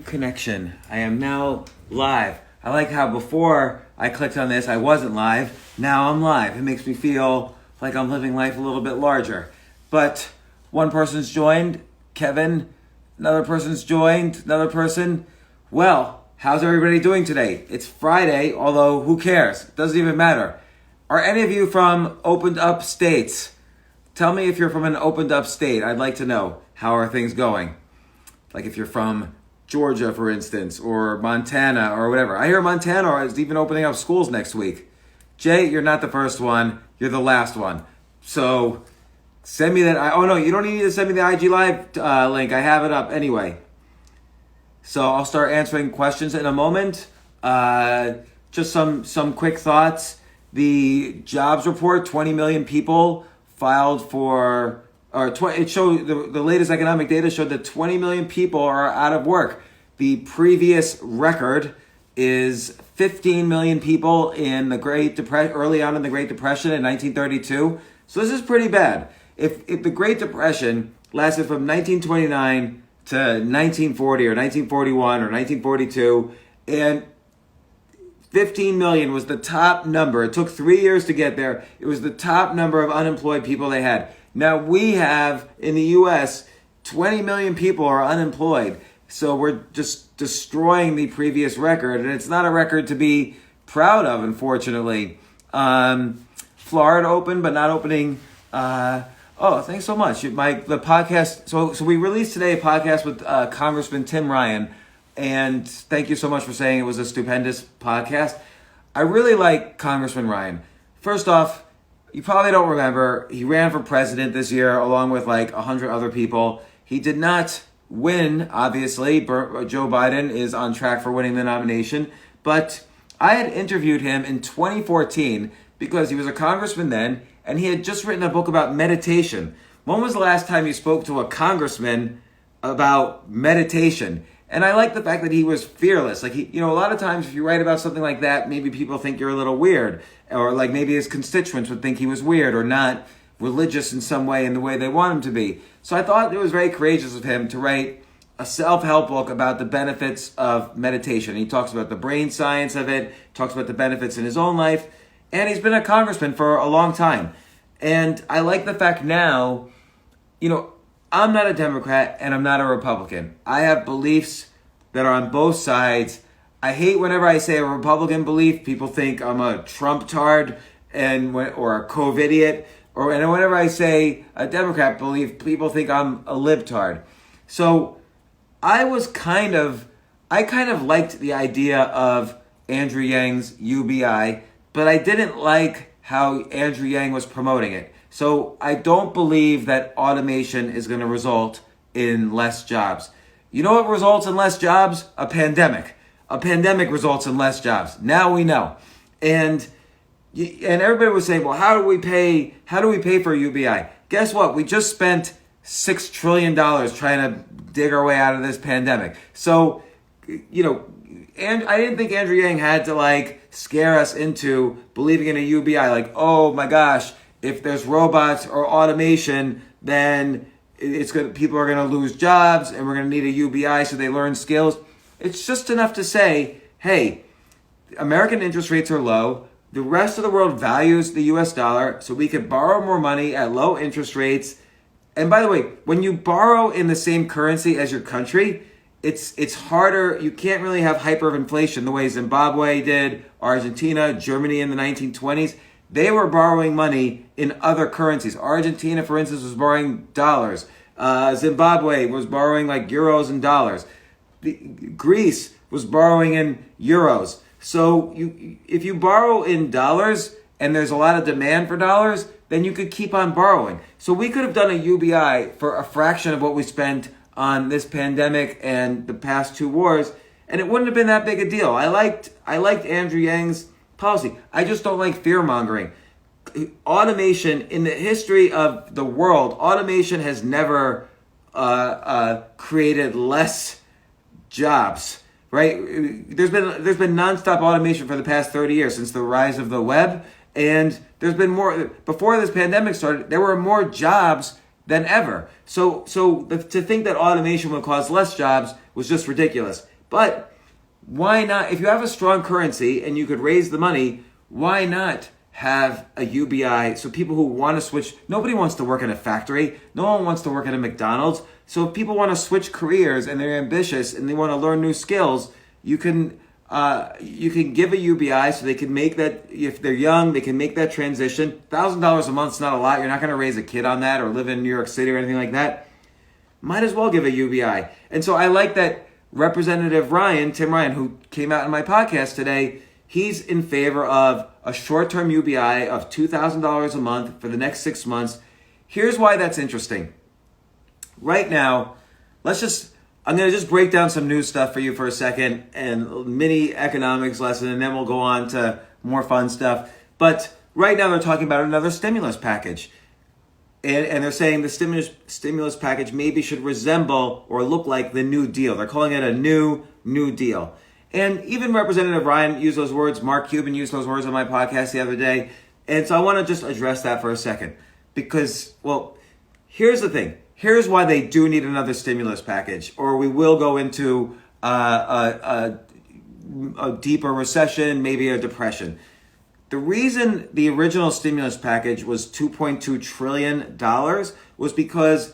Connection. I am now live. I like how before I clicked on this, I wasn't live. Now I'm live. It makes me feel like I'm living life a little bit larger. But one person's joined, Kevin. Another person's joined, another person. Well, how's everybody doing today? It's Friday, although who cares? It doesn't even matter. Are any of you from opened up states? Tell me if you're from an opened up state. I'd like to know. How are things going? Like if you're from Georgia, for instance, or Montana, or whatever. I hear Montana is even opening up schools next week. Jay, you're not the first one. You're the last one. So send me that. Oh, no, you don't need to send me the IG Live link. I have it up anyway. So I'll start answering questions in a moment. Just some quick thoughts. The jobs report, 20 million people filed for... It showed the latest economic data showed that 20 million people are out of work. The previous record is 15 million people in the early on in the Great Depression in 1932. So this is pretty bad. If the Great Depression lasted from 1929 to 1940 or 1941 or 1942, and 15 million was the top number. It took 3 years to get there. It was the top number of unemployed people they had. Now we have, in the U.S., 20 million people are unemployed. So we're just destroying the previous record. And it's not a record to be proud of, unfortunately. Florida open, but not opening. Thanks so much. The podcast. So we released today a podcast with Congressman Tim Ryan. And thank you so much for saying it was a stupendous podcast. I really like Congressman Ryan. First off, you probably don't remember, he ran for president this year along with like 100 other people. He did not win, obviously. Joe Biden is on track for winning the nomination. But I had interviewed him in 2014 because he was a congressman then, and he had just written a book about meditation. When was the last time you spoke to a congressman about meditation? And I like the fact that he was fearless. Like, a lot of times if you write about something like that, maybe people think you're a little weird. Or like maybe his constituents would think he was weird or not religious in some way in the way they want him to be. So I thought it was very courageous of him to write a self-help book about the benefits of meditation. He talks about the brain science of it, talks about the benefits in his own life, and he's been a congressman for a long time. And I like the fact now, I'm not a Democrat and I'm not a Republican. I have beliefs that are on both sides. I hate whenever I say a Republican belief, people think I'm a Trump tard or a COVIDiot. And whenever I say a Democrat belief, people think I'm a libtard. So I kind of liked the idea of Andrew Yang's UBI, but I didn't like how Andrew Yang was promoting it. So I don't believe that automation is going to result in less jobs. You know what results in less jobs? A pandemic. A pandemic results in less jobs. Now we know. And everybody was saying, well, how do we pay for UBI? Guess what? We just spent $6 trillion trying to dig our way out of this pandemic. So, and I didn't think Andrew Yang had to scare us into believing in a UBI. Like, oh my gosh, if there's robots or automation, then people are going to lose jobs and we're going to need a UBI so they learn skills. It's just enough to say, hey, American interest rates are low. The rest of the world values the US dollar, so we could borrow more money at low interest rates. And by the way, when you borrow in the same currency as your country, it's harder. You can't really have hyperinflation the way Zimbabwe did, Argentina, Germany in the 1920s. They were borrowing money in other currencies. Argentina, for instance, was borrowing dollars. Zimbabwe was borrowing euros and dollars. Greece was borrowing in euros. So if you borrow in dollars and there's a lot of demand for dollars, then you could keep on borrowing. So we could have done a UBI for a fraction of what we spent on this pandemic and the past two wars, and it wouldn't have been that big a deal. I liked Andrew Yang's policy. I just don't like fear-mongering. Automation, in the history of the world, automation has never created less jobs, right? There's been nonstop automation for the past 30 years since the rise of the web, and there's been more. Before this pandemic started, there were more jobs than ever. So to think that automation would cause less jobs was just ridiculous. But why not, if you have a strong currency and you could raise the money, why not have a UBI so people who want to switch, nobody wants to work in a factory, no one wants to work at a McDonald's. So if people want to switch careers and they're ambitious and they want to learn new skills, you can give a UBI so they can make that, if they're young, they can make that transition. $1,000 a month is not a lot. You're not going to raise a kid on that or live in New York City or anything like that. Might as well give a UBI. And so I like that Representative Ryan, Tim Ryan, who came out in my podcast today, he's in favor of a short-term UBI of $2,000 a month for the next 6 months. Here's why that's interesting. Right now, I'm going to just break down some news stuff for you for a second and a mini economics lesson, and then we'll go on to more fun stuff. But right now they're talking about another stimulus package. And they're saying the stimulus package maybe should resemble or look like the New Deal. They're calling it a New Deal. And even Representative Ryan used those words. Mark Cuban used those words on my podcast the other day. And so I want to just address that for a second. Because, well, here's the thing. Here's why they do need another stimulus package. Or we will go into a deeper recession, maybe a depression. The reason the original stimulus package was $2.2 trillion was because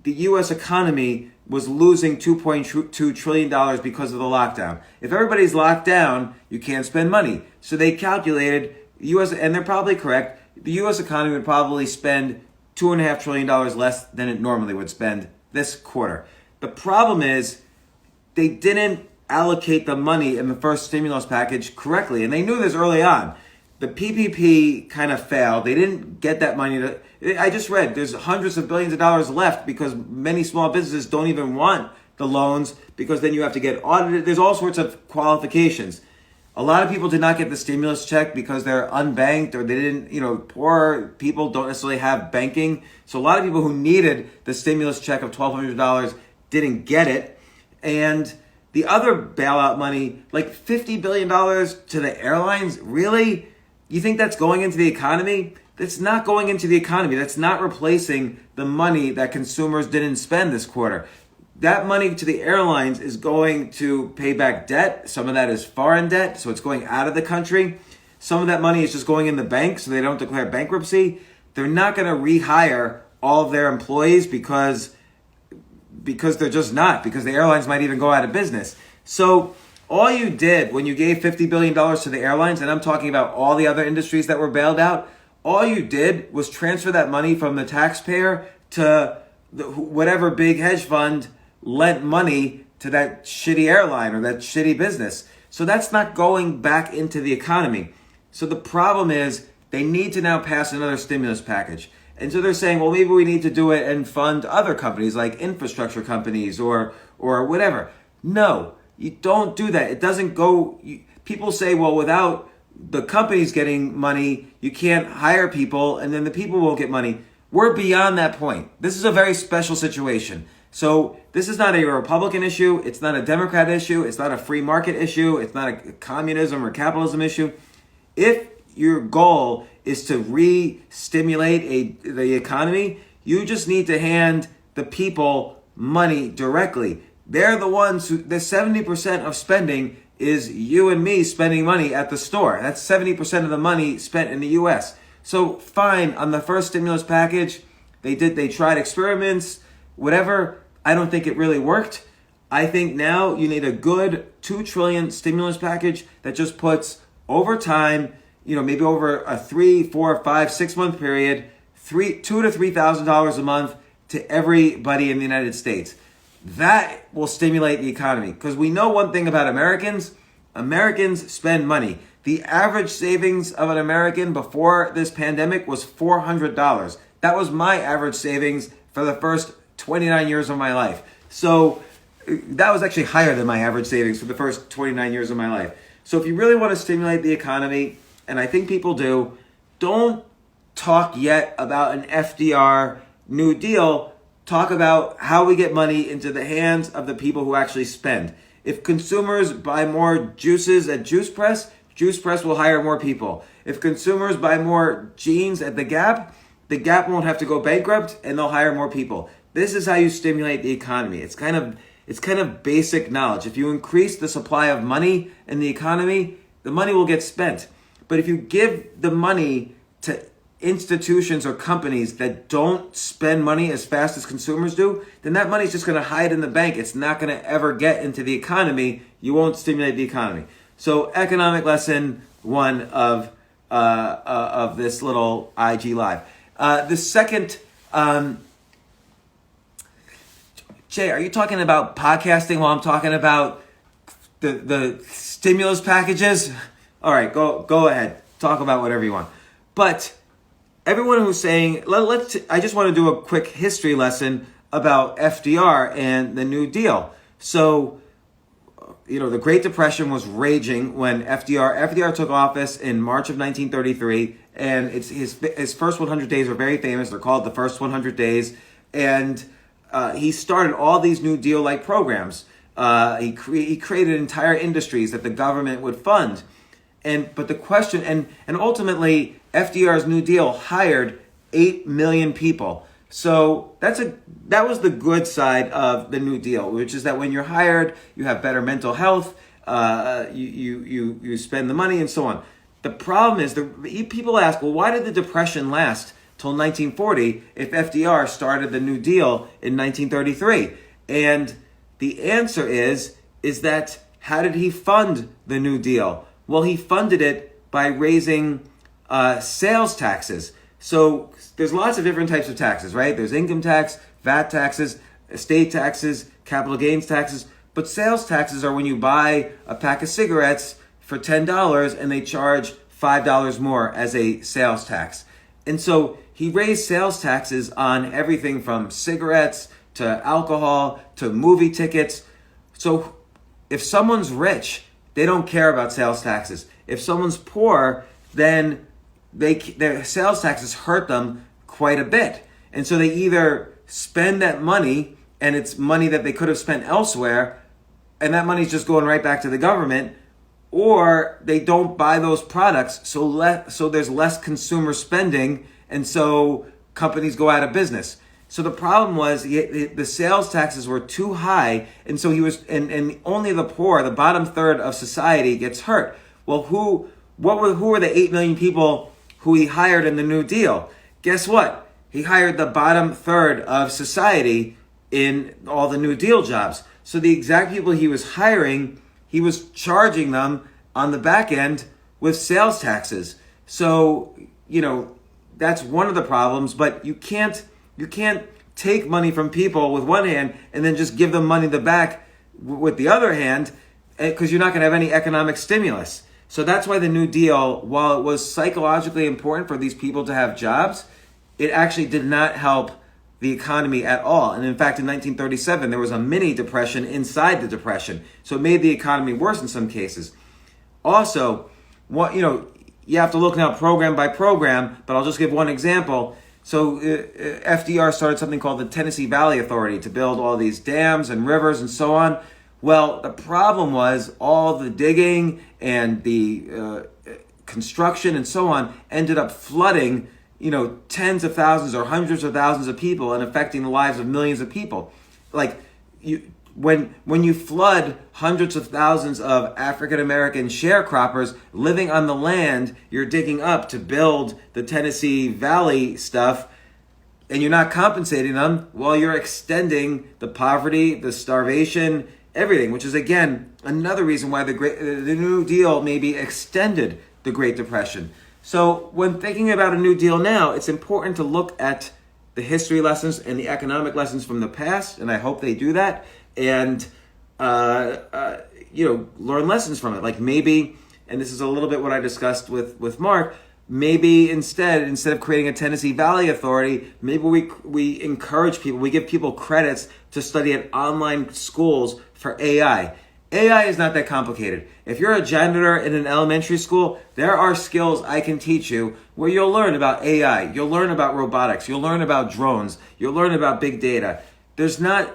the U.S. economy was losing $2.2 trillion because of the lockdown. If everybody's locked down, you can't spend money. So they calculated, and they're probably correct, the U.S. economy would probably spend $2.5 trillion less than it normally would spend this quarter. The problem is they didn't allocate the money in the first stimulus package correctly, and they knew this early on. The PPP kind of failed. They didn't get that money. I just read there's hundreds of billions of dollars left because many small businesses don't even want the loans because then you have to get audited. There's all sorts of qualifications. A lot of people did not get the stimulus check because they're unbanked or they didn't, poor people don't necessarily have banking. So a lot of people who needed the stimulus check of $1,200 didn't get it. And the other bailout money, like $50 billion to the airlines, really? You think that's going into the economy? That's not going into the economy. That's not replacing the money that consumers didn't spend this quarter. That money to the airlines is going to pay back debt. Some of that is foreign debt, so it's going out of the country. Some of that money is just going in the bank so they don't declare bankruptcy. They're not going to rehire all of their employees because they're just not, because the airlines might even go out of business. So all you did when you gave $50 billion to the airlines, and I'm talking about all the other industries that were bailed out, all you did was transfer that money from the taxpayer to whatever big hedge fund lent money to that shitty airline or that shitty business. So that's not going back into the economy. So the problem is they need to now pass another stimulus package. And so they're saying, well, maybe we need to do it and fund other companies like infrastructure companies or whatever. No. You don't do that. It doesn't go. People say, well, without the companies getting money, you can't hire people and then the people won't get money. We're beyond that point. This is a very special situation. So this is not a Republican issue. It's not a Democrat issue. It's not a free market issue. It's not a communism or capitalism issue. If your goal is to re-stimulate the economy, you just need to hand the people money directly. They're the ones the 70% of spending is you and me spending money at the store. That's 70% of the money spent in the U.S. So fine, on the first stimulus package, they tried experiments, whatever. I don't think it really worked. I think now you need a good $2 trillion stimulus package that just puts over time, maybe over a 3, 4, 5, 6 month period, $2,000 to $3,000 a month to everybody in the United States. That will stimulate the economy because we know one thing about Americans. Americans spend money. The average savings of an American before this pandemic was $400. That was my average savings for the first 29 years of my life. So that was actually higher than my average savings for the first 29 years of my life. So if you really want to stimulate the economy, and I think people do, don't talk yet about an FDR New Deal. Talk about how we get money into the hands of the people who actually spend. If consumers buy more juices at Juice Press will hire more people. If consumers buy more jeans at the Gap won't have to go bankrupt and they'll hire more people. This is how you stimulate the economy. It's kind of It's kind of basic knowledge. If you increase the supply of money in the economy, the money will get spent. But if you give the money to institutions or companies that don't spend money as fast as consumers do, then that money is just going to hide in the bank. It's not going to ever get into the economy. You won't stimulate the economy. So economic lesson one of this little IG Live. The second, Jay, are you talking about podcasting while I'm talking about the stimulus packages? All right, go ahead. Talk about whatever you want. But everyone who's saying, I just want to do a quick history lesson about FDR and the New Deal. So, the Great Depression was raging when FDR took office in March of 1933, and his first 100 days were very famous. They're called the first 100 days, and he started all these New Deal-like programs. He created entire industries that the government would fund. But the question, and ultimately, FDR's New Deal hired 8 million people. So that was the good side of the New Deal, which is that when you're hired, you have better mental health, you spend the money and so on. The problem is, people ask, well, why did the Depression last till 1940 if FDR started the New Deal in 1933? And the answer is that how did he fund the New Deal? Well, he funded it by raising sales taxes. So there's lots of different types of taxes, right? There's income tax, VAT taxes, estate taxes, capital gains taxes. But sales taxes are when you buy a pack of cigarettes for $10 and they charge $5 more as a sales tax. And so he raised sales taxes on everything from cigarettes to alcohol to movie tickets. So if someone's rich, they don't care about sales taxes. If someone's poor, then their sales taxes hurt them quite a bit. And so they either spend that money, and it's money that they could have spent elsewhere, and that money's just going right back to the government, or they don't buy those products, so there's less consumer spending, and so companies go out of business. So the problem was the sales taxes were too high, and so and only the poor, the bottom third of society, gets hurt. Well, who were the 8 million people who he hired in the New Deal? Guess what? He hired the bottom third of society in all the New Deal jobs. So the exact people he was hiring, he was charging them on the back end with sales taxes. So, that's one of the problems, but you can't take money from people with one hand and then just give them money the back with the other hand, because you're not going to have any economic stimulus. So that's why the New Deal, while it was psychologically important for these people to have jobs, it actually did not help the economy at all. And in fact, in 1937, there was a mini depression inside the depression. So it made the economy worse in some cases. Also, you have to look now program by program, but I'll just give one example. So FDR started something called the Tennessee Valley Authority to build all these dams and rivers and so on. Well, the problem was all the digging and the construction and so on ended up flooding, tens of thousands or hundreds of thousands of people and affecting the lives of millions of people. When you flood hundreds of thousands of African-American sharecroppers living on the land you're digging up to build the Tennessee Valley stuff, and you're not compensating them, well, you're extending the poverty, the starvation, everything, which is, again, another reason why the New Deal maybe extended the Great Depression. So when thinking about a New Deal now, it's important to look at the history lessons and the economic lessons from the past, and I hope they do that, and learn lessons from it. Like maybe, and this is a little bit what I discussed with Mark, maybe instead of creating a Tennessee Valley Authority, maybe we encourage people, we give people credits to study at online schools for AI. AI is not that complicated. If you're a janitor in an elementary school, there are skills I can teach you where you'll learn about AI, you'll learn about robotics, you'll learn about drones, you'll learn about big data. It's not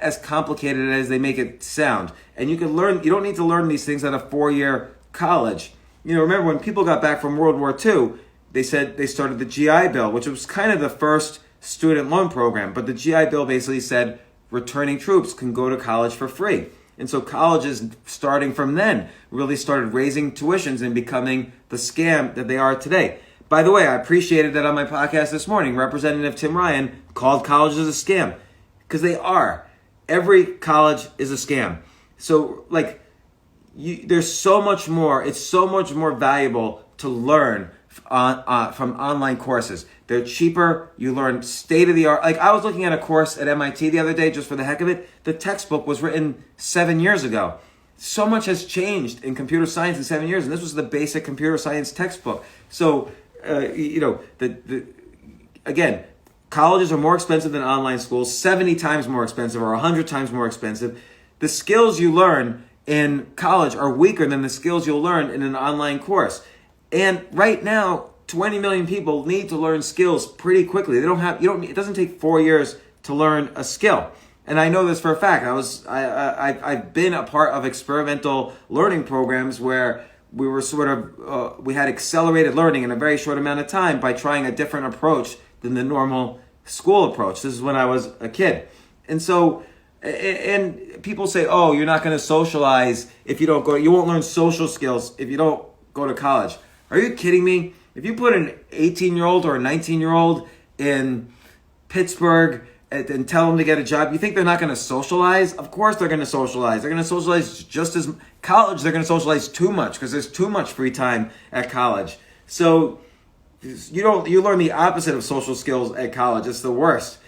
as complicated as they make it sound. And you don't need to learn these things at a 4-year college. Remember when people got back from World War II, they said they started the GI Bill, which was kind of the first student loan program. But the GI Bill basically said, returning troops can go to college for free. And so colleges, starting from then, really started raising tuitions and becoming the scam that they are today. By the way, I appreciated that on my podcast this morning, Representative Tim Ryan called colleges a scam, because they are. Every college is a scam. So, there's so much more. It's so much more valuable to learn from online courses. They're cheaper. You learn state-of-the-art. I was looking at a course at MIT the other day just for the heck of it. The textbook was written 7 years ago. So much has changed in computer science in 7 years, and this was the basic computer science textbook. So, again, colleges are more expensive than online schools, 70 times more expensive or 100 times more expensive. The skills you learn in college are weaker than the skills you'll learn in an online course. And right now, 20 million people need to learn skills pretty quickly. It doesn't take 4 years to learn a skill. And I know this for a fact. I've been a part of experimental learning programs where we were we had accelerated learning in a very short amount of time by trying a different approach than the normal school approach. This is when I was a kid. And so, and people say, oh, you're not going to socialize if you don't go, you won't learn social skills if you don't go to college. Are you kidding me? If you put an 18-year-old or a 19-year-old in Pittsburgh and tell them to get a job, you think they're not going to socialize? Of course they're going to socialize. They're going to socialize just as college. They're going to socialize too much because there's too much free time at college. So you learn the opposite of social skills at college. It's the worst.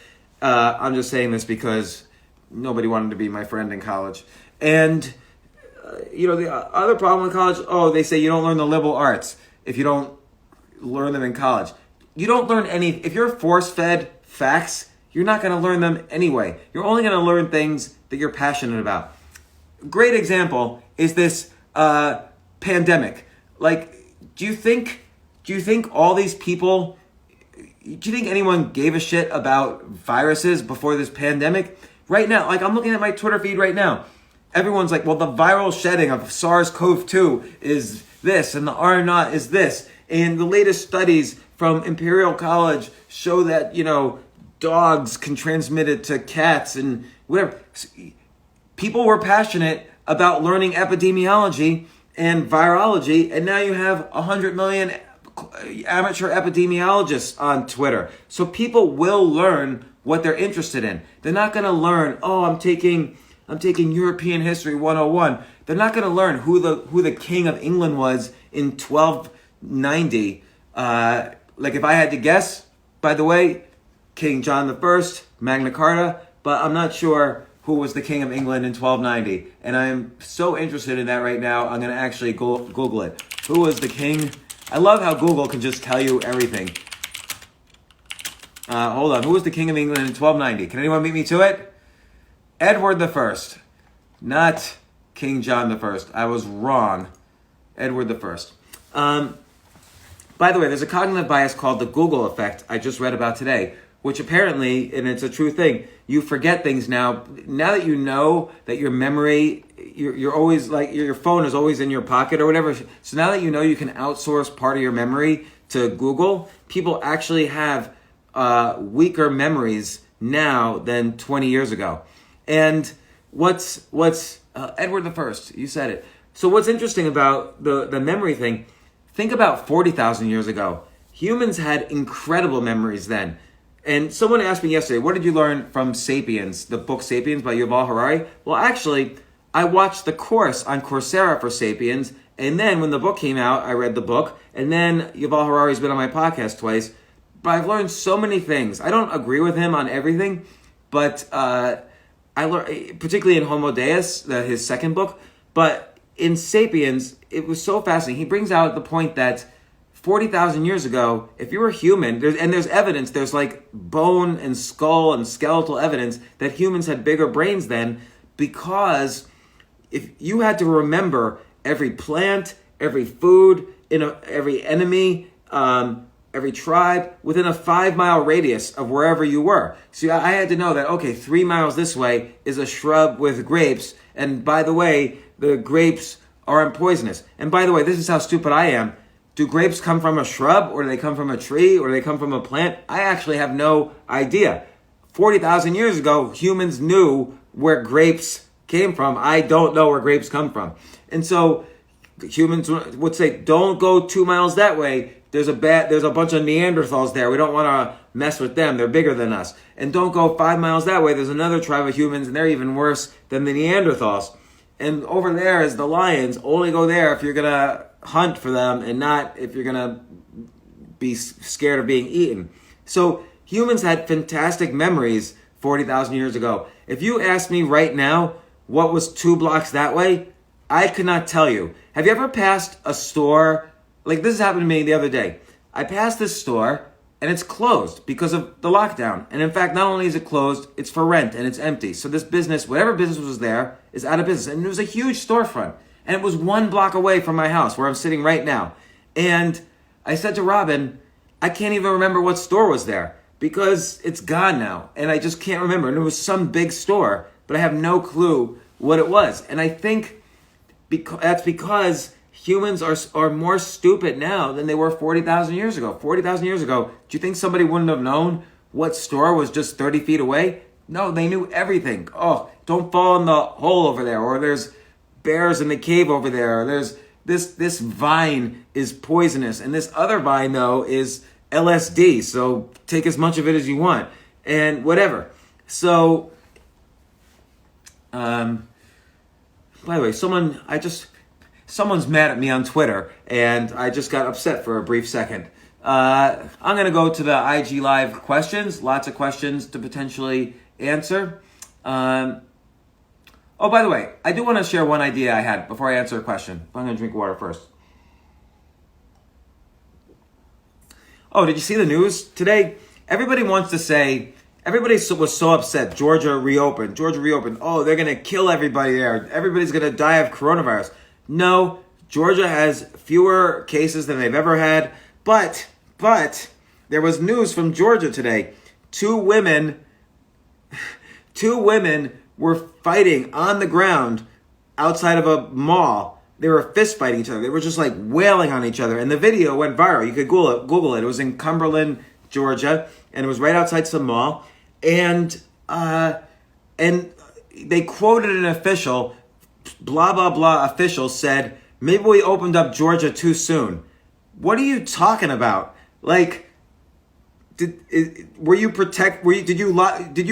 I'm just saying this because nobody wanted to be my friend in college. And the other problem with college, they say you don't learn the liberal arts if you don't learn them in college. You don't learn if you're force-fed facts, you're not going to learn them anyway. You're only going to learn things that you're passionate about. Great example is this pandemic. Do you think all these people, do you think anyone gave a shit about viruses before this pandemic? Right now, I'm looking at my Twitter feed right now. Everyone's like, well, the viral shedding of SARS-CoV-2 is this, and the R0 is this. And the latest studies from Imperial College show that, dogs can transmit it to cats and whatever. People were passionate about learning epidemiology and virology, and now you have 100 million amateur epidemiologists on Twitter. So people will learn what they're interested in. They're not going to learn, I'm taking European History 101. They're not going to learn who the King of England was in 1290. If I had to guess, by the way, King John I, Magna Carta, but I'm not sure who was the King of England in 1290. And I'm so interested in that right now, I'm going to actually Google it. Who was the king? I love how Google can just tell you everything. Hold on. Who was the King of England in 1290? Can anyone beat me to it? Edward I, not King John I. I was wrong. Edward I. By the way, there's a cognitive bias called the Google effect I just read about today, which apparently, and it's a true thing, you forget things now. Now that you know that your memory, you're always your phone is always in your pocket or whatever. So now that you know you can outsource part of your memory to Google, people actually have weaker memories now than 20 years ago. And what's Edward I, you said it. So what's interesting about the memory thing, think about 40,000 years ago. Humans had incredible memories then. And someone asked me yesterday, what did you learn from Sapiens, the book Sapiens by Yuval Harari? Well, actually, I watched the course on Coursera for Sapiens, and then when the book came out, I read the book, and then Yuval Harari's been on my podcast twice. But I've learned so many things. I don't agree with him on everything, but I learned, particularly in Homo Deus, his second book, but in Sapiens, it was so fascinating. He brings out the point that 40,000 years ago, if you were human, there's evidence, there's bone and skull and skeletal evidence that humans had bigger brains then, because if you had to remember every plant, every food, every enemy, every tribe within a 5-mile radius of wherever you were. So I had to know that, 3 miles this way is a shrub with grapes, and by the way, the grapes aren't poisonous. And by the way, this is how stupid I am. Do grapes come from a shrub, or do they come from a tree, or do they come from a plant? I actually have no idea. 40,000 years ago, humans knew where grapes came from. I don't know where grapes come from. And so humans would say, don't go 2 miles that way. There's a bunch of Neanderthals there. We don't want to mess with them. They're bigger than us. And don't go 5 miles that way. There's another tribe of humans, and they're even worse than the Neanderthals. And over there is the lions. Only go there if you're going to hunt for them and not if you're going to be scared of being eaten. So humans had fantastic memories 40,000 years ago. If you ask me right now what was 2 blocks that way, I could not tell you. Have you ever passed a store? Like, this happened to me the other day. I passed this store and it's closed because of the lockdown. And in fact, not only is it closed, it's for rent and it's empty. So this business, whatever business was there, is out of business. And it was a huge storefront. And it was 1 block away from my house where I'm sitting right now. And I said to Robin, I can't even remember what store was there because it's gone now. And I just can't remember. And it was some big store, but I have no clue what it was. And I think that's because humans are more stupid now than they were 40,000 years ago. 40,000 years ago, do you think somebody wouldn't have known what store was just 30 feet away? No, they knew everything. Oh, don't fall in the hole over there, or there's bears in the cave over there, or there's this vine is poisonous, and this other vine, though, is LSD, so take as much of it as you want, and whatever. So, by the way, someone's mad at me on Twitter, and I just got upset for a brief second. I'm going to go to the IG Live questions. Lots of questions to potentially answer. Oh, by the way, I do want to share one idea I had before I answer a question. I'm going to drink water first. Oh, did you see the news today? Everybody was so upset. Georgia reopened. Oh, they're going to kill everybody there. Everybody's going to die of coronavirus. No, Georgia has fewer cases than they've ever had. But there was news from Georgia today. Two women were fighting on the ground outside of a mall. They were fist fighting each other. They were just like wailing on each other. And the video went viral. You could Google it. It was in Cumberland, Georgia. And it was right outside some mall. And they quoted an official, blah, blah, blah official said, maybe we opened up Georgia too soon. What are you talking about? Like, did you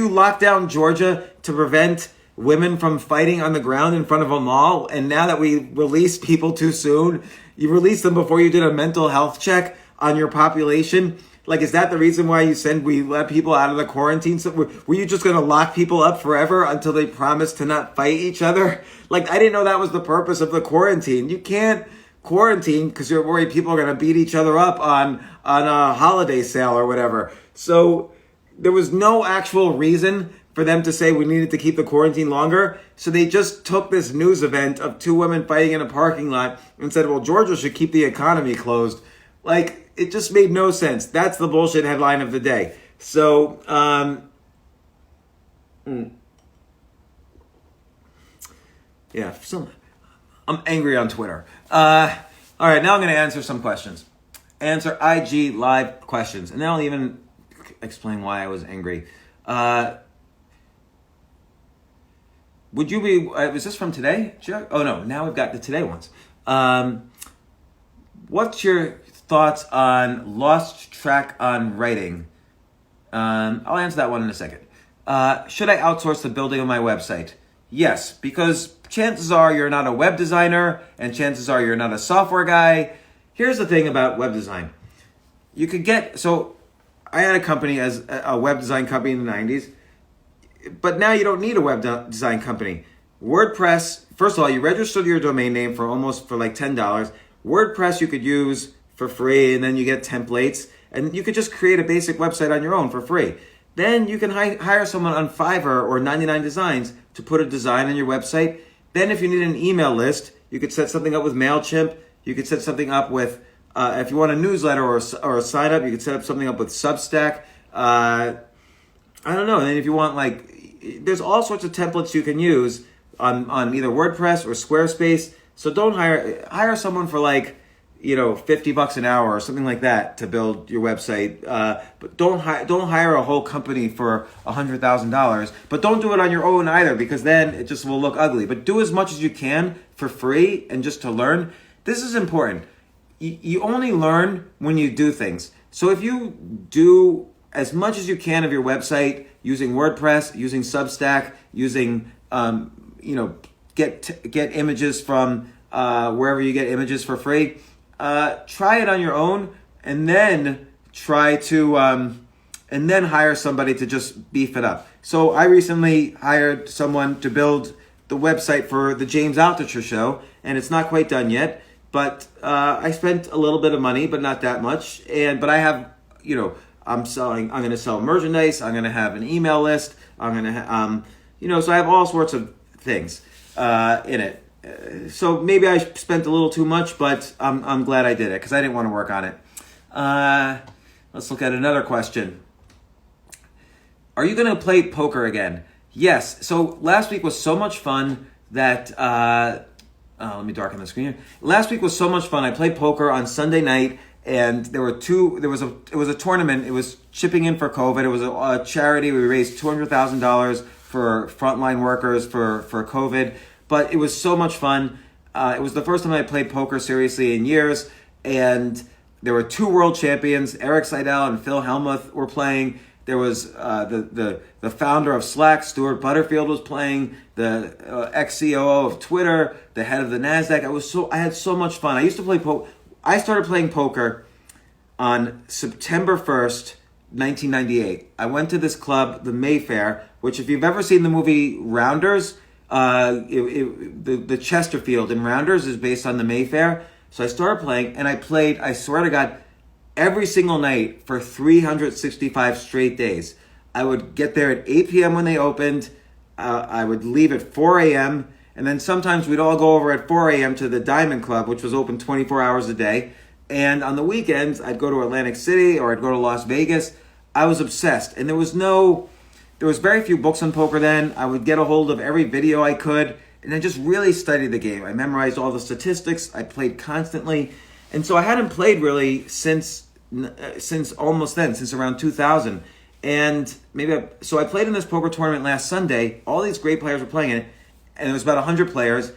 lock down Georgia to prevent women from fighting on the ground in front of a mall? And now that we released people too soon, you released them before you did a mental health check on your population? Like, is that the reason why we let people out of the quarantine? So were you just going to lock people up forever until they promised to not fight each other? Like, I didn't know that was the purpose of the quarantine. You can't quarantine because you're worried people are going to beat each other up on a holiday sale or whatever. So there was no actual reason for them to say we needed to keep the quarantine longer. So they just took this news event of two women fighting in a parking lot and said, well, Georgia should keep the economy closed. Like, it just made no sense. That's the bullshit headline of the day. So, yeah, I'm angry on Twitter. All right, now I'm going to answer some questions. Answer IG Live questions. And then I'll even explain why I was angry. Would you be, is this from today? Oh, no, now we've got the today ones. What's your thoughts on lost track on writing? I'll answer that one in a second. Should I outsource the building of my website? Yes, because chances are you're not a web designer, and chances are you're not a software guy. Here's the thing about web design. So I had a company as a web design company in the 90s, but now you don't need a web design company. WordPress, first of all, you register your domain name for like $10. WordPress you could use for free, and then you get templates, and you could just create a basic website on your own for free. Then you can hire someone on Fiverr or 99 Designs to put a design on your website. Then if you need an email list, you could set something up with MailChimp. You could set something up with, if you want a newsletter or a sign up, you could set up something up with Substack. I don't know. And then if you want, there's all sorts of templates you can use on either WordPress or Squarespace. So don't hire someone for $50 an hour or something like that to build your website. But don't hire a whole company for $100,000. But don't do it on your own either, because then it just will look ugly. But do as much as you can for free and just to learn. This is important. You only learn when you do things. So if you do as much as you can of your website using WordPress, using Substack, using get images from wherever you get images for free. Try it on your own, and then try to and then hire somebody to just beef it up. So I recently hired someone to build the website for the James Altucher show, and it's not quite done yet. But I spent a little bit of money, but not that much. But I have, I'm going to sell merchandise. I'm going to have an email list. I'm going to, so I have all sorts of things in it. So maybe I spent a little too much, but I'm glad I did it because I didn't want to work on it. Let's look at another question. Are you going to play poker again? Yes. So last week was so much fun that let me darken the screen here. Last week was so much fun. I played poker on Sunday night, and it was a tournament. It was chipping in for COVID. It was a charity. We raised $200,000 for frontline workers for COVID. But it was so much fun. It was the first time I played poker seriously in years, and there were two world champions, Eric Seidel and Phil Hellmuth were playing. There was the founder of Slack, Stuart Butterfield, was playing. The ex-COO of Twitter, the head of the NASDAQ. I had so much fun. I used to play poker. I started playing poker on September 1st, 1998. I went to this club, the Mayfair, which if you've ever seen the movie Rounders, the Chesterfield in Rounders is based on the Mayfair. So I started playing, and I played, I swear to God, every single night for 365 straight days. I would get there at 8 p.m. when they opened. I would leave at 4 a.m. And then sometimes we'd all go over at 4 a.m. to the Diamond Club, which was open 24 hours a day. And on the weekends, I'd go to Atlantic City or I'd go to Las Vegas. I was obsessed. And there was very few books on poker then. I would get a hold of every video I could, and I just really studied the game. I memorized all the statistics. I played constantly. And so I hadn't played really since almost then, since around 2000. And so I played in this poker tournament last Sunday. All these great players were playing in it, and there was about 100 players.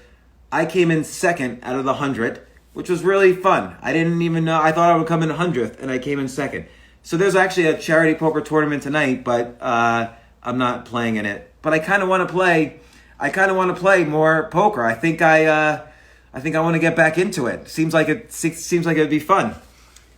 I came in second out of the 100, which was really fun. I didn't even know. I thought I would come in 100th, and I came in second. So there's actually a charity poker tournament tonight, but I'm not playing in it. But I kind of want to play. I kind of want to play more poker. I think I want to get back into it. Seems like it'd be fun.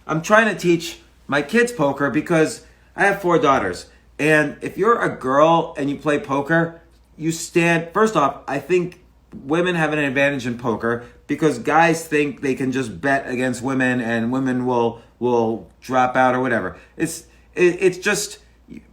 I'm trying to teach my kids poker because I have 4 daughters. And if you're a girl and you play poker, first off, I think women have an advantage in poker because guys think they can just bet against women and women will drop out or whatever. It's just,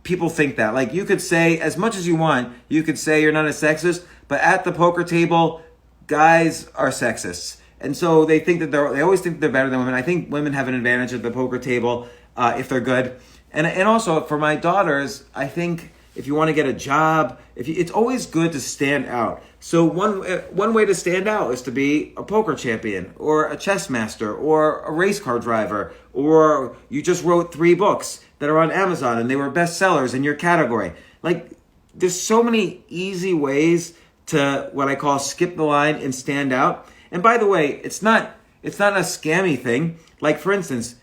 people think that. Like, you could say as much as you want, you could say you're not a sexist, but at the poker table, guys are sexists. And so they think that they always think they're better than women. I think women have an advantage at the poker table if they're good. And also for my daughters, I think if you want to get a job, it's always good to stand out. So one way to stand out is to be a poker champion or a chess master or a race car driver, or you just wrote 3 books that are on Amazon and they were bestsellers in your category. Like, there's so many easy ways to what I call skip the line and stand out. And by the way, it's not a scammy thing. Like, for instance,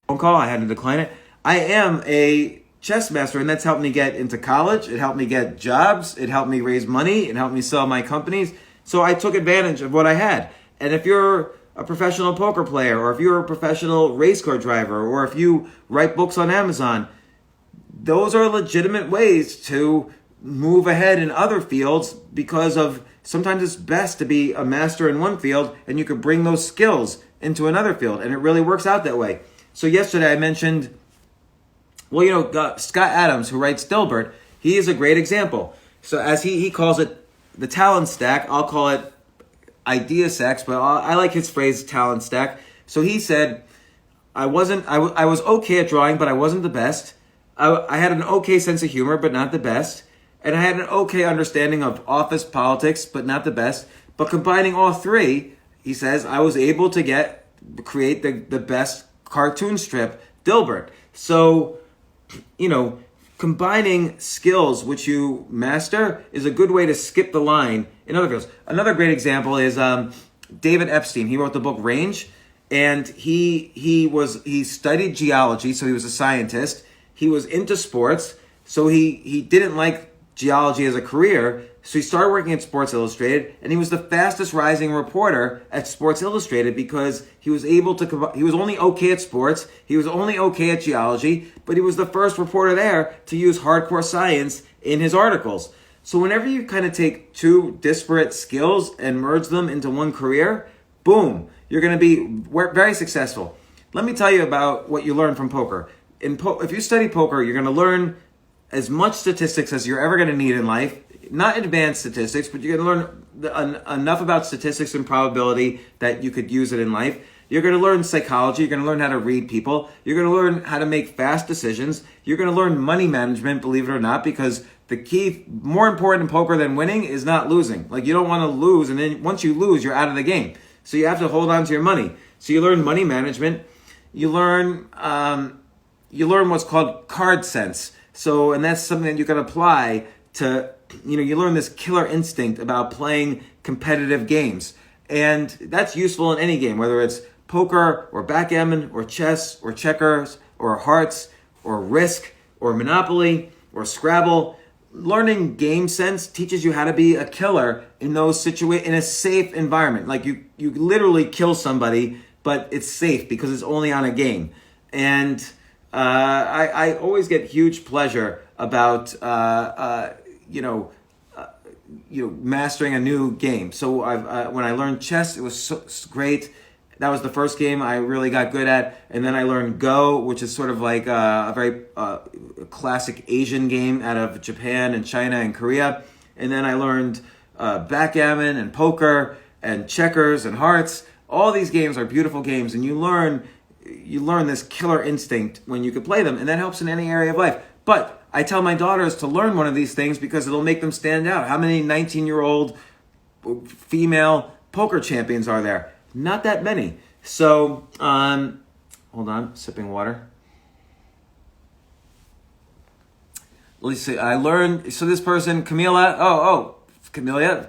phone call, I had to decline it. I am a chess master, and that's helped me get into college. It helped me get jobs. It helped me raise money. It helped me sell my companies. So I took advantage of what I had. And if you're a professional poker player, or if you're a professional race car driver, or if you write books on Amazon, those are legitimate ways to move ahead in other fields, because of sometimes it's best to be a master in one field and you could bring those skills into another field, and it really works out that way. So yesterday I mentioned, Scott Adams, who writes Dilbert, he is a great example. So as he calls it the talent stack, I'll call it idea sex, but I like his phrase talent stack. So he said, I was okay at drawing, but I wasn't the best. I had an okay sense of humor, but not the best. And I had an okay understanding of office politics, but not the best. But combining all 3, he says, I was able to create the best cartoon strip, Dilbert. So, combining skills which you master is a good way to skip the line in other fields. Another great example is David Epstein. He wrote the book Range, and he studied geology, so he was a scientist. He was into sports, so he didn't like geology as a career, so he started working at Sports Illustrated, and he was the fastest rising reporter at Sports Illustrated because he was able to, he was only okay at sports, he was only okay at geology, but he was the first reporter there to use hardcore science in his articles. So whenever you kind of take two disparate skills and merge them into one career, boom, you're going to be very successful. Let me tell you about what you learn from poker. If you study poker, you're going to learn as much statistics as you're ever going to need in life. Not advanced statistics, but you're going to learn enough about statistics and probability that you could use it in life. You're going to learn psychology. You're going to learn how to read people. You're going to learn how to make fast decisions. You're going to learn money management, believe it or not, because the key, more important in poker than winning, is not losing. Like, you don't want to lose, and then once you lose, you're out of the game. So you have to hold on to your money. So you learn money management. You learn what's called card sense. So, and that's something that you can apply to, you learn this killer instinct about playing competitive games. And that's useful in any game, whether it's poker or backgammon or chess or checkers or hearts or Risk or Monopoly or Scrabble. Learning game sense teaches you how to be a killer in those in a safe environment. Like you literally kill somebody, but it's safe because it's only on a game. And I always get huge pleasure about mastering a new game. So when I learned chess, it was so great. That was the first game I really got good at. And then I learned Go, which is sort of like a very classic Asian game out of Japan and China and Korea. And then I learned backgammon and poker and checkers and hearts. All these games are beautiful games, and you learn this killer instinct when you can play them, and that helps in any area of life. But I tell my daughters to learn one of these things because it'll make them stand out. How many 19-year-old female poker champions are there? Not that many. So, hold on, sipping water. Let's see, I learned, so this person, Camila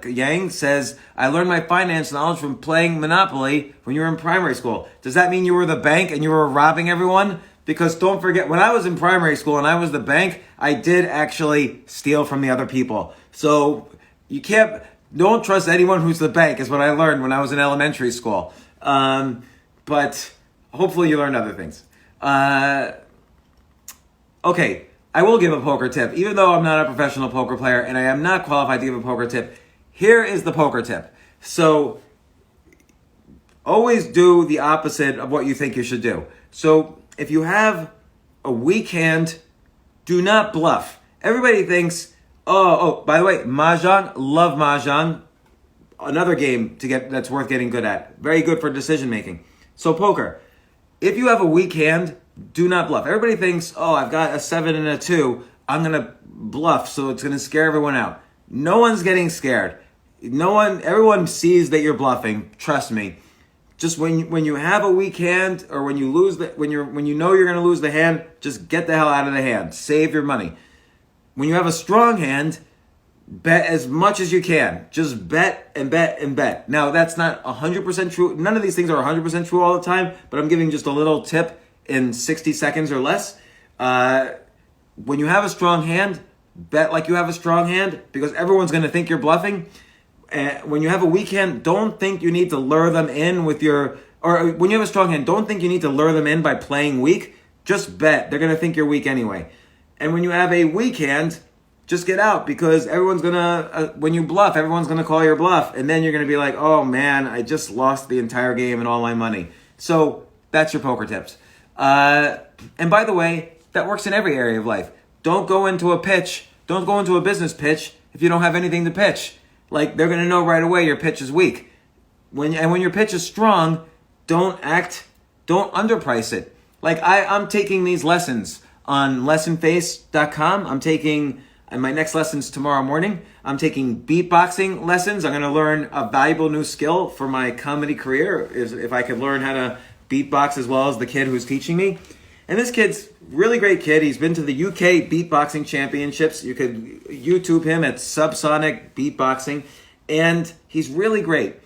Yang says, I learned my finance knowledge from playing Monopoly when you were in primary school. Does that mean you were the bank and you were robbing everyone? Because don't forget, when I was in primary school and I was the bank, I did actually steal from the other people. So don't trust anyone who's the bank, is what I learned when I was in elementary school. But hopefully you learned other things. Okay, I will give a poker tip. Even though I'm not a professional poker player and I am not qualified to give a poker tip, here is the poker tip. So always do the opposite of what you think you should do. So if you have a weak hand, do not bluff. Everybody thinks, by the way, Mahjong, love Mahjong. Another game that's worth getting good at. Very good for decision making. So poker, if you have a weak hand, do not bluff. Everybody thinks, I've got a 7 and a 2. I'm going to bluff, so it's going to scare everyone out. No one's getting scared. Everyone sees that you're bluffing. Trust me. Just when you have a weak hand, or when you know you're going to lose the hand, just get the hell out of the hand. Save your money. When you have a strong hand, bet as much as you can. Just bet and bet and bet. Now, that's not 100% true. None of these things are 100% true all the time, but I'm giving just a little tip in 60 seconds or less. When you have a strong hand, bet like you have a strong hand, because everyone's going to think you're bluffing. When you have a weak hand, don't think you need to lure them in or when you have a strong hand, don't think you need to lure them in by playing weak. Just bet. They're going to think you're weak anyway. And when you have a weak hand, just get out, because everyone's going to, when you bluff, everyone's going to call your bluff. And then you're going to be like, oh man, I just lost the entire game and all my money. So that's your poker tips. And by the way, that works in every area of life. Don't go into a business pitch if you don't have anything to pitch. Like, they're going to know right away your pitch is weak. When your pitch is strong, don't underprice it. Like, I'm taking these lessons on lessonface.com. I'm taking my next lessons tomorrow morning. I'm taking beatboxing lessons. I'm going to learn a valuable new skill for my comedy career, is if I could learn how to beatbox as well as the kid who's teaching me. And this kid's really great kid. He's been to the UK beatboxing championships. You could YouTube him at Subsonic Beatboxing. And he's really great.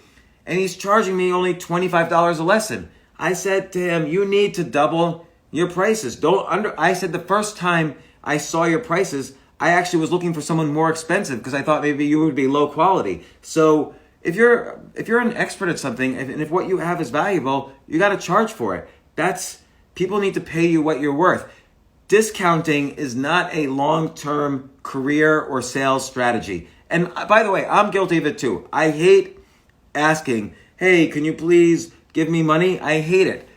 And he's charging me only $25 a lesson. I said to him, you need to double your prices. I said the first time I saw your prices, I actually was looking for someone more expensive because I thought maybe you would be low quality. So if you're an expert at something, and if what you have is valuable, you got to charge for it. People need to pay you what you're worth. Discounting is not a long-term career or sales strategy. And by the way, I'm guilty of it too. I hate asking, hey, can you please give me money? I hate it.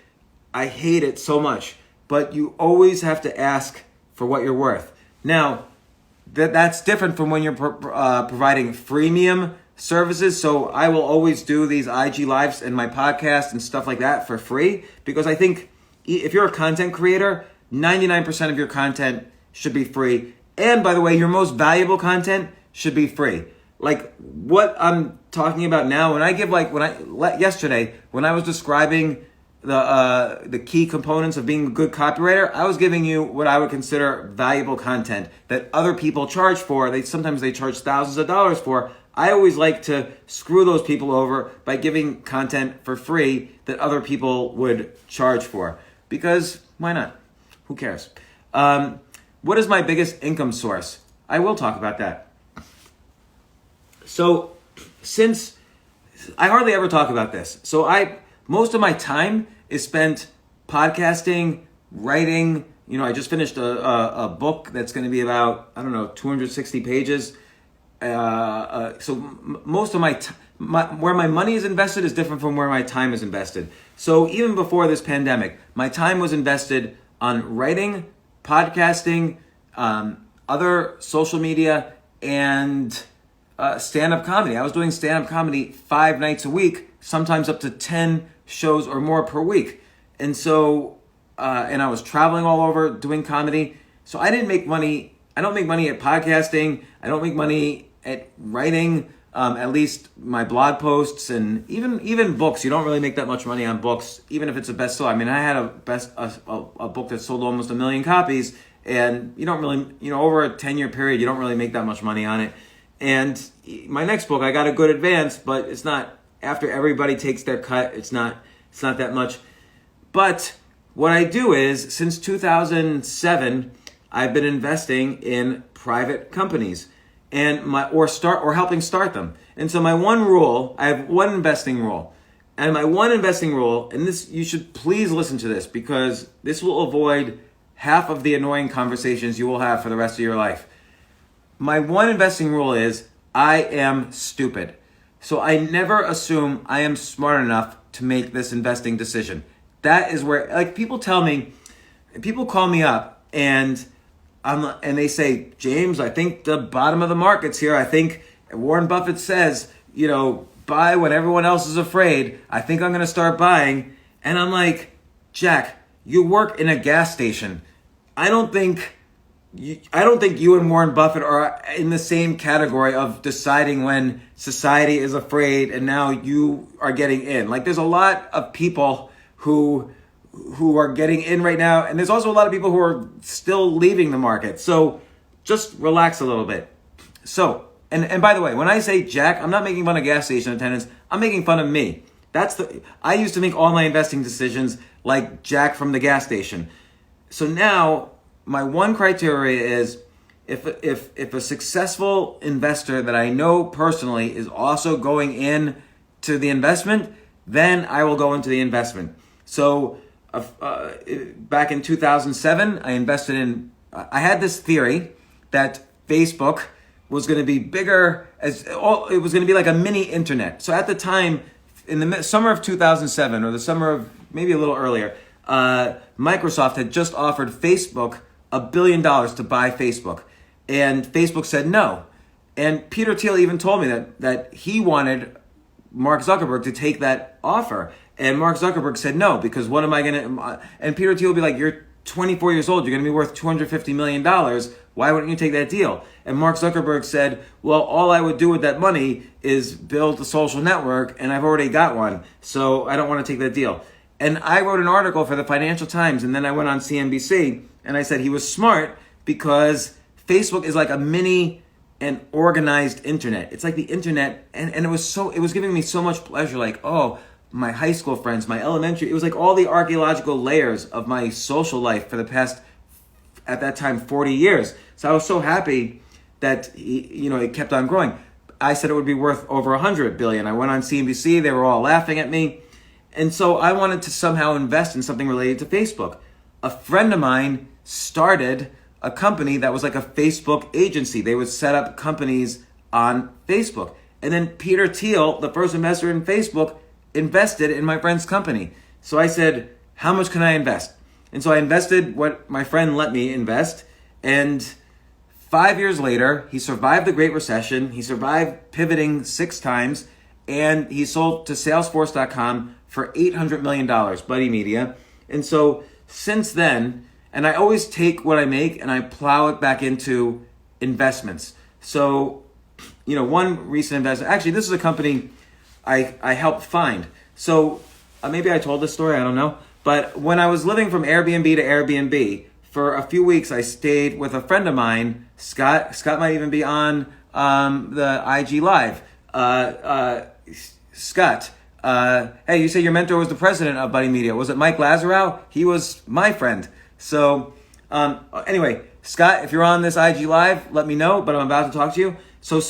I hate it so much. But you always have to ask for what you're worth. Now, that's different from when you're providing freemium services. So I will always do these IG lives and my podcast and stuff like that for free, because I think if you're a content creator, 99% of your content should be free. And by the way, your most valuable content should be free. Like what I'm talking about now, yesterday, when I was describing the key components of being a good copywriter, I was giving you what I would consider valuable content that other people charge for. Sometimes they charge thousands of dollars for. I always like to screw those people over by giving content for free that other people would charge for. Because why not? Who cares? What is my biggest income source? I will talk about that. So since I hardly ever talk about this, most of my time is spent podcasting, writing. I just finished a book that's going to be about, 260 pages. So most of where my money is invested is different from where my time is invested. So even before this pandemic, my time was invested on writing, podcasting, other social media, and stand-up comedy. I was doing stand-up comedy 5 nights a week, sometimes up to 10 shows or more per week. And so, and I was traveling all over doing comedy. So I didn't make money. I don't make money at podcasting. I don't make money at writing, at least my blog posts, and even books. You don't really make that much money on books, even if it's a bestseller. I mean, I had a book that sold almost 1 million copies, and you don't really, over a 10-year period, you don't really make that much money on it. And my next book, I got a good advance, but it's not, after everybody takes their cut, it's not that much. But what I do is, since 2007, I've been investing in private companies and helping start them. And so I have one investing rule. And my one investing rule, and this, you should please listen to this, because this will avoid half of the annoying conversations you will have for the rest of your life. My one investing rule is, I am stupid. So I never assume I am smart enough to make this investing decision. That is where, people call me up and they say, James, I think the bottom of the market's here. I think Warren Buffett says, buy when everyone else is afraid. I think I'm going to start buying. And I'm like, Jack, you work in a gas station. I don't think you and Warren Buffett are in the same category of deciding when society is afraid and now you are getting in. There's a lot of people who are getting in right now, and there's also a lot of people who are still leaving the market. So just relax a little bit. So, and by the way, when I say Jack, I'm not making fun of gas station attendants. I'm making fun of me. I used to make all my investing decisions like Jack from the gas station. So now, my one criteria is if a successful investor that I know personally is also going in to the investment, then I will go into the investment. So back in 2007, I had this theory that Facebook was going to be bigger, it was going to be like a mini internet. So at the time, in the summer of 2007, or the summer of maybe a little earlier, Microsoft had just offered Facebook $1 billion to buy Facebook. And Facebook said no. And Peter Thiel even told me that he wanted Mark Zuckerberg to take that offer. And Mark Zuckerberg said no, because what am I going to... And Peter Thiel would be like, you're 24 years old, you're going to be worth $250 million. Why wouldn't you take that deal? And Mark Zuckerberg said, well, all I would do with that money is build a social network, and I've already got one, so I don't want to take that deal. And I wrote an article for the Financial Times, and then I went on CNBC, and I said he was smart because Facebook is like a mini and organized internet. It's like the internet, and it was giving me so much pleasure, like, oh, my high school friends, my elementary, it was like all the archaeological layers of my social life for the past, at that time, 40 years. So I was so happy that it kept on growing. I said it would be worth over 100 billion. I went on CNBC, they were all laughing at me. And so I wanted to somehow invest in something related to Facebook. A friend of mine started a company that was like a Facebook agency. They would set up companies on Facebook. And then Peter Thiel, the first investor in Facebook, invested in my friend's company. So I said, how much can I invest? And so I invested what my friend let me invest. And 5 years later, he survived the Great Recession. He survived pivoting 6 times. And he sold to Salesforce.com for $800 million, Buddy Media. And so since then, and I always take what I make and I plow it back into investments. So, one recent investment, actually, this is a company I helped find. So maybe I told this story, I don't know. But when I was living from Airbnb to Airbnb, for a few weeks, I stayed with a friend of mine, Scott. Scott might even be on the IG Live. Scott, hey, you say your mentor was the president of Buddy Media. Was it Mike Lazarow? He was my friend. So anyway, Scott, if you're on this IG Live, let me know, but I'm about to talk to you. So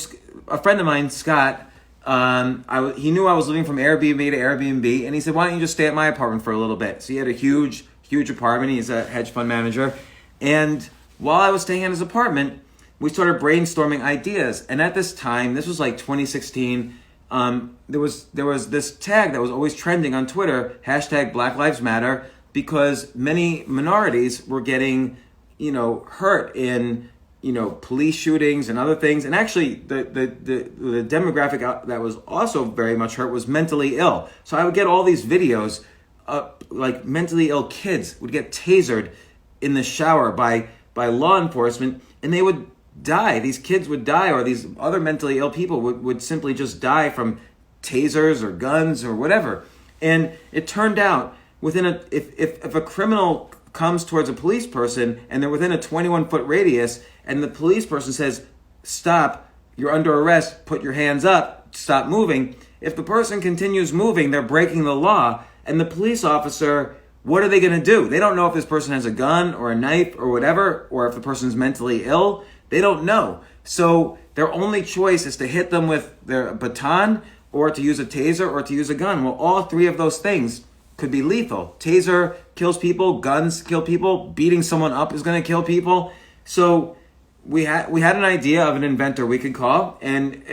a friend of mine, Scott, he knew I was living from Airbnb to Airbnb, and he said, why don't you just stay at my apartment for a little bit? So he had a huge apartment. He's a hedge fund manager. And while I was staying at his apartment, we started brainstorming ideas. And at this time, this was like 2016, there was this tag that was always trending on Twitter, hashtag Black Lives Matter, because many minorities were getting, hurt in, police shootings and other things. And actually, the demographic that was also very much hurt was mentally ill. So I would get all these videos, like mentally ill kids would get tasered in the shower by law enforcement, and they would die. These kids would die, or these other mentally ill people would simply just die from tasers or guns or whatever. And it turned out if a criminal comes towards a police person and they're within a 21-foot radius, and the police person says, stop, you're under arrest, put your hands up, stop moving. If the person continues moving, they're breaking the law. And the police officer, what are they going to do? They don't know if this person has a gun or a knife or whatever, or if the person's mentally ill. They don't know. So their only choice is to hit them with their baton, or to use a taser, or to use a gun. Well, all 3 of those things could be lethal. Taser kills people, guns kill people, beating someone up is going to kill people. So we had an idea of an inventor we could call, and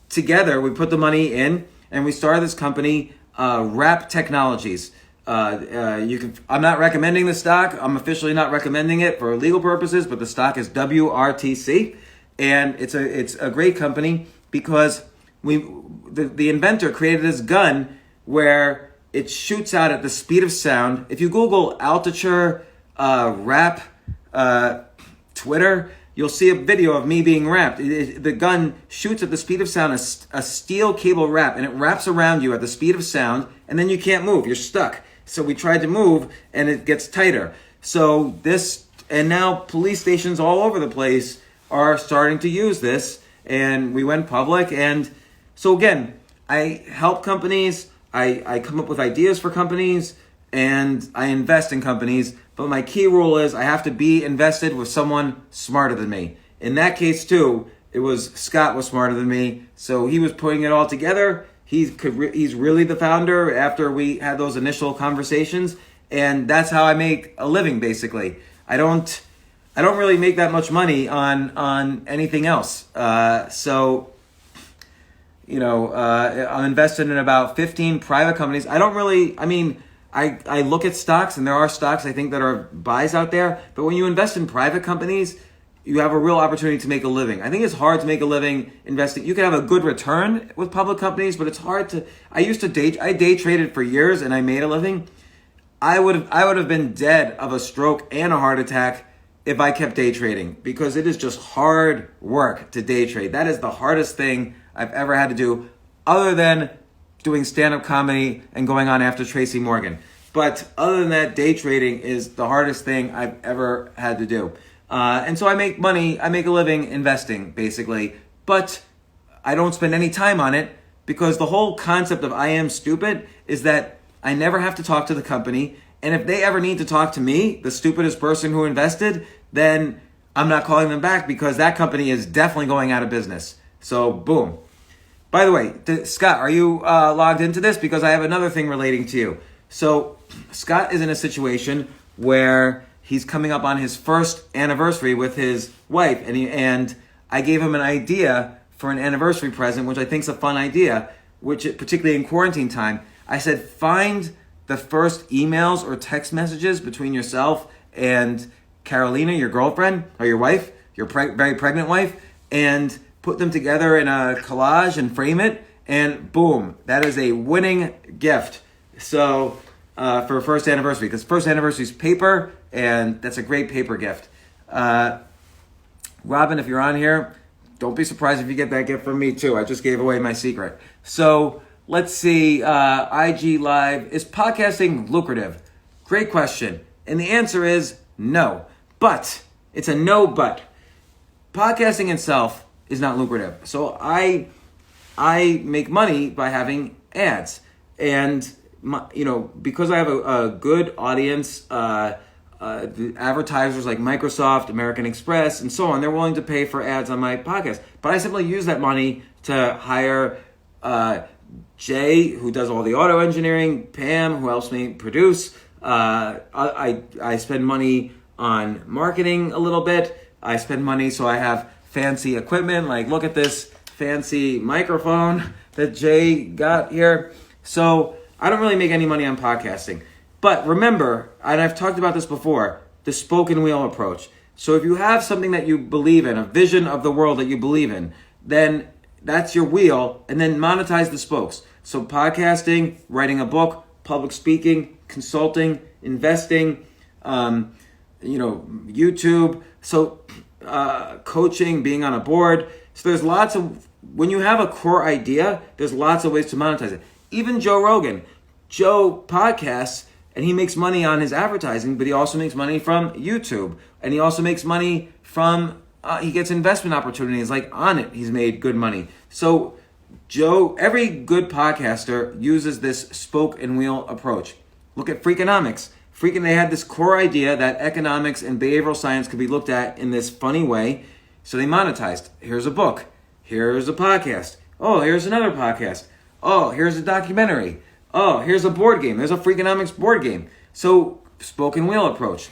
together we put the money in, and we started this company, Wrap Technologies. I'm not recommending the stock. I'm officially not recommending it for legal purposes, but the stock is WRTC, and it's a great company because the inventor created this gun where it shoots out at the speed of sound. If you Google Altucher Wrap Twitter, you'll see a video of me being wrapped. The gun shoots at the speed of sound, a steel cable wrap, and it wraps around you at the speed of sound, and then you can't move. You're stuck. So we tried to move, and it gets tighter. And now police stations all over the place are starting to use this, and we went public. And so again, I help companies, I come up with ideas for companies, and I invest in companies. But my key rule is I have to be invested with someone smarter than me. In that case too, Scott was smarter than me, so he was putting it all together. He's really the founder after we had those initial conversations, and that's how I make a living. Basically, I don't really make that much money on anything else. I'm invested in about 15 private companies. I look at stocks, and there are stocks I think that are buys out there, but when you invest in private companies, you have a real opportunity to make a living. I think it's hard to make a living investing. You can have a good return with public companies, but it's hard to. I day traded for years, and I made a living. I would have been dead of a stroke and a heart attack if I kept day trading, because it is just hard work to day trade. That is the hardest thing I've ever had to do, other than doing stand-up comedy and going on after Tracy Morgan. But other than that, day trading is the hardest thing I've ever had to do. And so I make money, I make a living investing, basically. But I don't spend any time on it, because the whole concept of I am stupid is that I never have to talk to the company. And if they ever need to talk to me, the stupidest person who invested, then I'm not calling them back, because that company is definitely going out of business. So boom. By the way, Scott, are you logged into this? Because I have another thing relating to you. So Scott is in a situation where he's coming up on his first anniversary with his wife, and I gave him an idea for an anniversary present, which I think is a fun idea, which particularly in quarantine time. I said, find the first emails or text messages between yourself and Carolina, your girlfriend, or your wife, your very pregnant wife, and put them together in a collage and frame it, and boom, that is a winning gift. So for a first anniversary, because first anniversary is paper, and that's a great paper gift. Robin, if you're on here, don't be surprised if you get that gift from me too. I just gave away my secret. So let's see, IG Live, is podcasting lucrative? Great question. And the answer is no. But, it's a no but. Podcasting itself is not lucrative. So I make money by having ads. And, because I have a good audience, the advertisers like Microsoft, American Express, and so on, they're willing to pay for ads on my podcast. But I simply use that money to hire Jay, who does all the auto engineering, Pam, who helps me produce. I spend money on marketing a little bit. I spend money so I have fancy equipment, like look at this fancy microphone that Jay got here. So I don't really make any money on podcasting. But remember, and I've talked about this before, the spoken wheel approach. So if you have something that you believe in, a vision of the world that you believe in, then that's your wheel, and then monetize the spokes. So podcasting, writing a book, public speaking, consulting, investing, YouTube, so coaching, being on a board. So there's lots of, when you have a core idea, there's lots of ways to monetize it. Even Joe Rogan. Joe podcasts, and he makes money on his advertising, but he also makes money from YouTube. And he also makes money from, he gets investment opportunities, like on it, he's made good money. So Joe, every good podcaster uses this spoke and wheel approach. Look at Freakonomics. They had this core idea that economics and behavioral science could be looked at in this funny way. So they monetized. Here's a book. Here's a podcast. Oh, here's another podcast. Oh, here's a documentary. Oh, here's a board game. There's a Freakonomics board game. So spoke and wheel approach.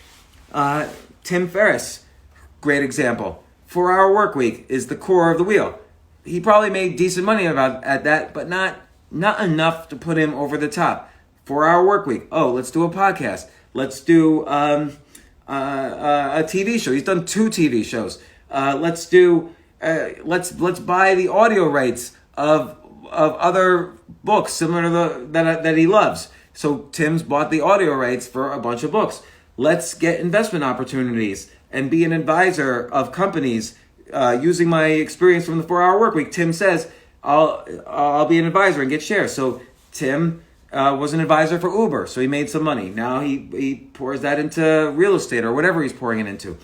Tim Ferriss, great example. 4-hour work week is the core of the wheel. He probably made decent money at that, but not enough to put him over the top. 4-hour work week. Oh, let's do a podcast. Let's do a TV show. He's done 2 TV shows. Let's buy the audio rights of other books similar to that he loves. So Tim's bought the audio rights for a bunch of books. Let's get investment opportunities and be an advisor of companies using my experience from the 4-hour work week. Tim says, I'll be an advisor and get shares. So Tim was an advisor for Uber, so he made some money. Now he pours that into real estate or whatever he's pouring it into.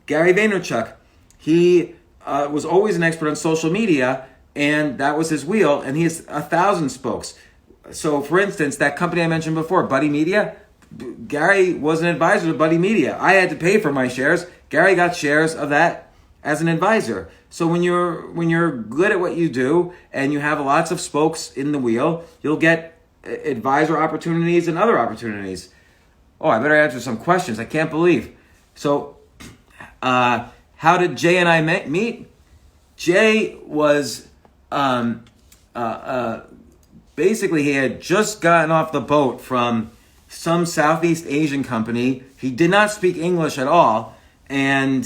Gary Vaynerchuk, he was always an expert on social media, and that was his wheel, and he has 1,000 spokes. So, for instance, that company I mentioned before, Buddy Media, Gary was an advisor to Buddy Media. I had to pay for my shares. Gary got shares of that as an advisor. So when you're good at what you do and you have lots of spokes in the wheel, you'll get advisor opportunities and other opportunities. Oh, I better answer some questions. I can't believe. So, how did Jay and I meet? Jay was basically he had just gotten off the boat from some Southeast Asian company. He did not speak English at all, and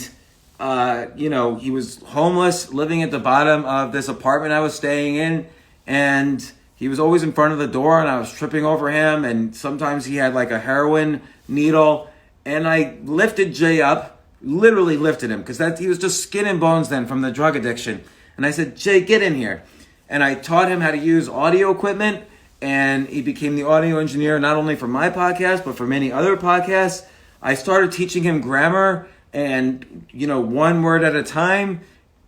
he was homeless, living at the bottom of this apartment I was staying in, and he was always in front of the door and I was tripping over him, and sometimes he had like a heroin needle, and I lifted Jay up, literally lifted him, because he was just skin and bones then from the drug addiction. And I said, Jay, get in here. And I taught him how to use audio equipment, and he became the audio engineer not only for my podcast, but for many other podcasts. I started teaching him grammar and, one word at a time.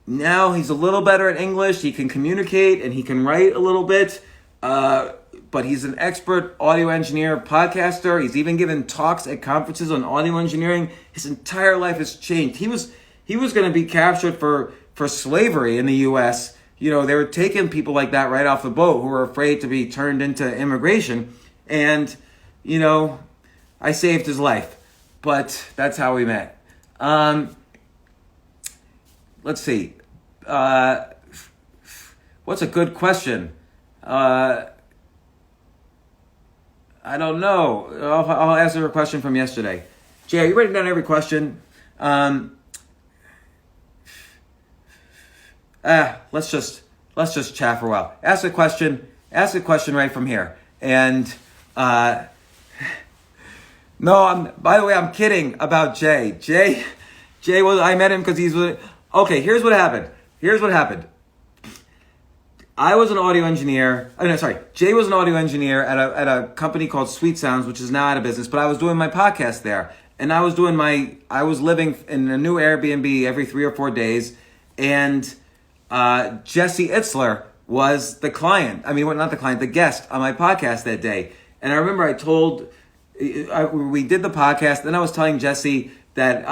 Now he's a little better at English. He can communicate and he can write a little bit. But he's an expert audio engineer, podcaster. He's even given talks at conferences on audio engineering. His entire life has changed. He was going to be captured for slavery in the U.S. They were taking people like that right off the boat who were afraid to be turned into immigration. And, I saved his life. But that's how we met. Let's see. What's a good question? I don't know. I'll answer a question from yesterday. Jay, are you writing down every question? Let's just chat for a while. Ask a question right from here. And no, by the way, I'm kidding about Jay. Jay I met him because okay, here's what happened. I was an audio engineer. Jay was an audio engineer at a company called Sweet Sounds, which is now out of business, but I was doing my podcast there. And I was living in a new Airbnb every 3 or 4 days. And Jesse Itzler was the client. The guest on my podcast that day. And I remember we did the podcast. Then I was telling Jesse that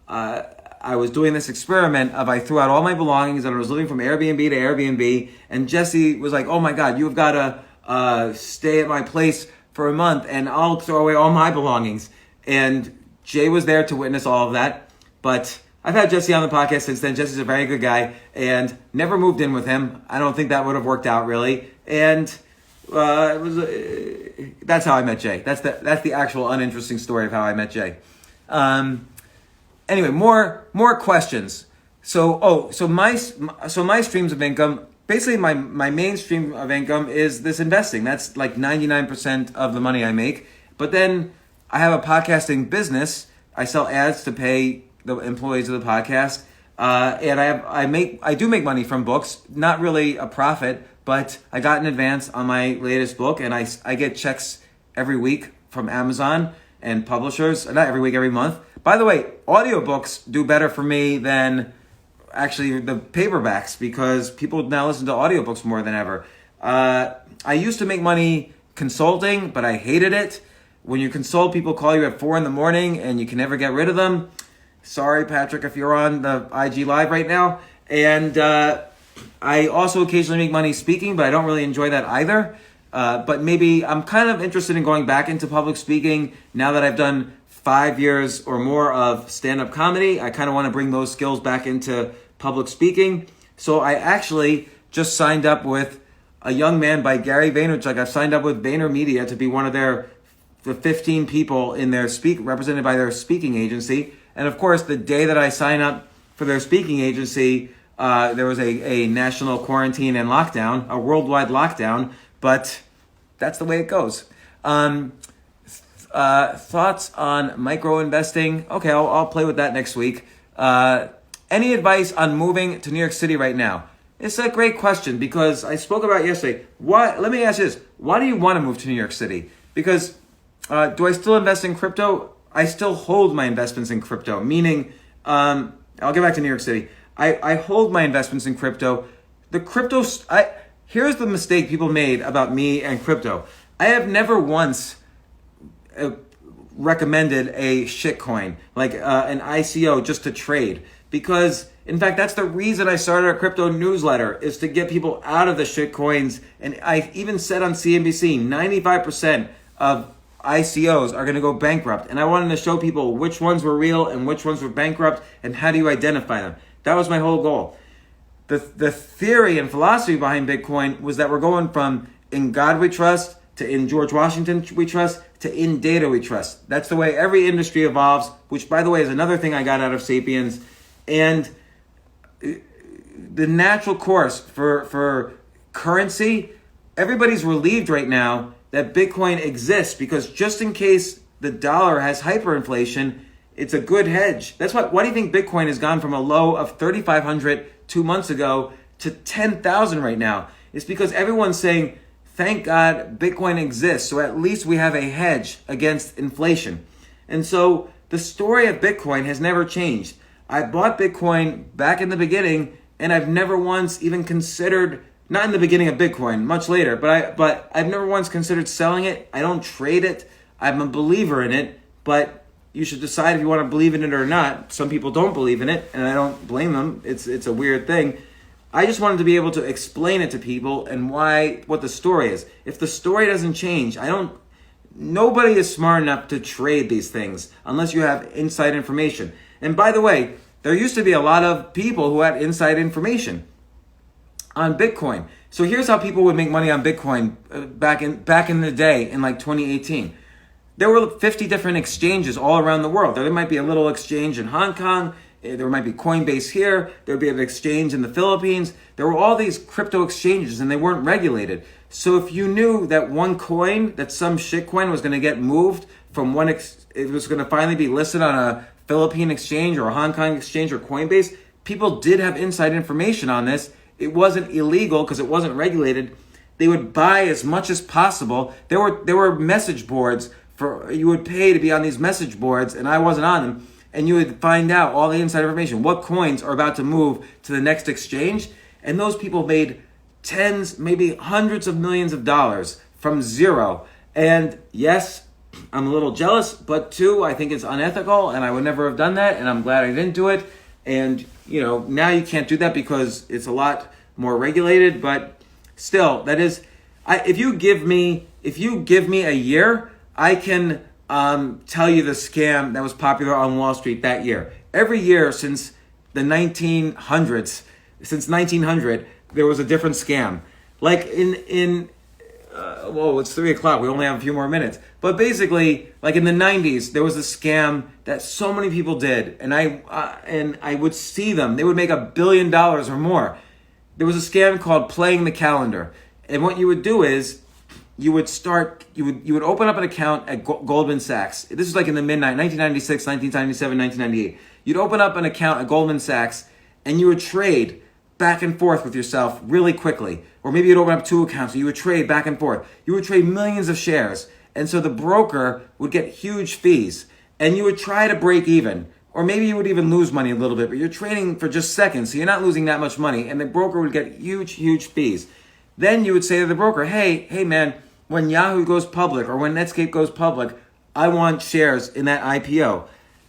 I was doing this experiment of I threw out all my belongings and I was living from Airbnb to Airbnb. And Jesse was like, oh my God, you've got to stay at my place for a month and I'll throw away all my belongings. And Jay was there to witness all of that. But I've had Jesse on the podcast since then. Jesse's a very good guy and never moved in with him. I don't think that would have worked out really. And that's how I met Jay. That's the actual uninteresting story of how I met Jay. Anyway, more questions. So my streams of income, basically my main stream of income is this investing. That's like 99% of the money I make. But then I have a podcasting business. I sell ads to pay the employees of the podcast. And I do make money from books, not really a profit, but I got an advance on my latest book, and I get checks every week from Amazon and publishers, not every week, every month. By the way, audiobooks do better for me than actually the paperbacks because people now listen to audiobooks more than ever. I used to make money consulting, but I hated it. When you consult, people call you at 4 a.m. and you can never get rid of them. Sorry, Patrick, if you're on the IG Live right now. And I also occasionally make money speaking, but I don't really enjoy that either. But maybe I'm kind of interested in going back into public speaking now that I've done 5 years or more of stand-up comedy. I kind of want to bring those skills back into public speaking. So I actually just signed up with a young man by Gary Vaynerchuk. I've signed up with VaynerMedia to be one of the 15 people in their represented by their speaking agency. And of course, the day that I sign up for their speaking agency, there was a national quarantine and lockdown, a worldwide lockdown, but that's the way it goes. Thoughts on micro investing? Okay, I'll play with that next week. Any advice on moving to New York City right now? It's a great question because I spoke about it yesterday. Let me ask you this. Why do you want to move to New York City? Because do I still invest in crypto? I still hold my investments in crypto, meaning, I'll get back to New York City. I hold my investments in crypto. Here's the mistake people made about me and crypto. I have never once recommended a shitcoin, like an ICO just to trade. Because, in fact, that's the reason I started a crypto newsletter, is to get people out of the shitcoins. And I even said on CNBC, 95% of ICOs are going to go bankrupt. And I wanted to show people which ones were real and which ones were bankrupt and how do you identify them. That was my whole goal. The theory and philosophy behind Bitcoin was that we're going from in God we trust to in George Washington we trust to in data we trust. That's the way every industry evolves, which, by the way, is another thing I got out of Sapiens. And the natural course for currency everybody's relieved right now that Bitcoin exists, because just in case the dollar has hyperinflation, it's a good hedge. That's why do you think Bitcoin has gone from a low of 3,500 2 months ago to 10,000 right now? It's because everyone's saying, thank God Bitcoin exists, so at least we have a hedge against inflation. And so the story of Bitcoin has never changed. I bought Bitcoin back in the beginning, and I've never once even considered, not in the beginning of Bitcoin, much later, but I've never once considered selling it. I don't trade it. I'm a believer in it, but you should decide if you want to believe in it or not. Some people don't believe in it, and I don't blame them. It's a weird thing. I just wanted to be able to explain it to people and what the story is. If the story doesn't change, nobody is smart enough to trade these things unless you have inside information. And by the way, there used to be a lot of people who had inside information on Bitcoin. So here's how people would make money on Bitcoin back in the day in like 2018. There were 50 different exchanges all around the world. There might be a little exchange in Hong Kong. There might be Coinbase here. There would be an exchange in the Philippines. There were all these crypto exchanges, and they weren't regulated. So if you knew that one coin, that some shitcoin was going to get moved from it was going to finally be listed on a Philippine exchange or a Hong Kong exchange or Coinbase, people did have inside information on this. It wasn't illegal because it wasn't regulated. They would buy as much as possible. There were message boards you would pay to be on these message boards, and I wasn't on them. And you would find out all the inside information, what coins are about to move to the next exchange. And those people made tens, maybe hundreds of millions of dollars from zero. And yes, I'm a little jealous, but two, I think it's unethical, and I would never have done that, and I'm glad I didn't do it. And, now you can't do that because it's a lot more regulated, but still, that is, if you give me a year, I can tell you the scam that was popular on Wall Street that year. Every year since the 1900s, since 1900, there was a different scam. Like it's 3:00. We only have a few more minutes. But basically, like in the 90s, there was a scam that so many people did, and I would see them. They would make $1 billion or more. There was a scam called playing the calendar, and what you would do is you would open up an account at Goldman Sachs. This is like in the midnight, 1996, 1997, 1998. You'd open up an account at Goldman Sachs, and you would trade back and forth with yourself really quickly. Or maybe you'd open up two accounts and you would trade back and forth. You would trade millions of shares. And so the broker would get huge fees, and you would try to break even. Or maybe you would even lose money a little bit, but you're trading for just seconds, so you're not losing that much money, and the broker would get huge, huge fees. Then you would say to the broker, hey man, when Yahoo goes public or when Netscape goes public, I want shares in that IPO.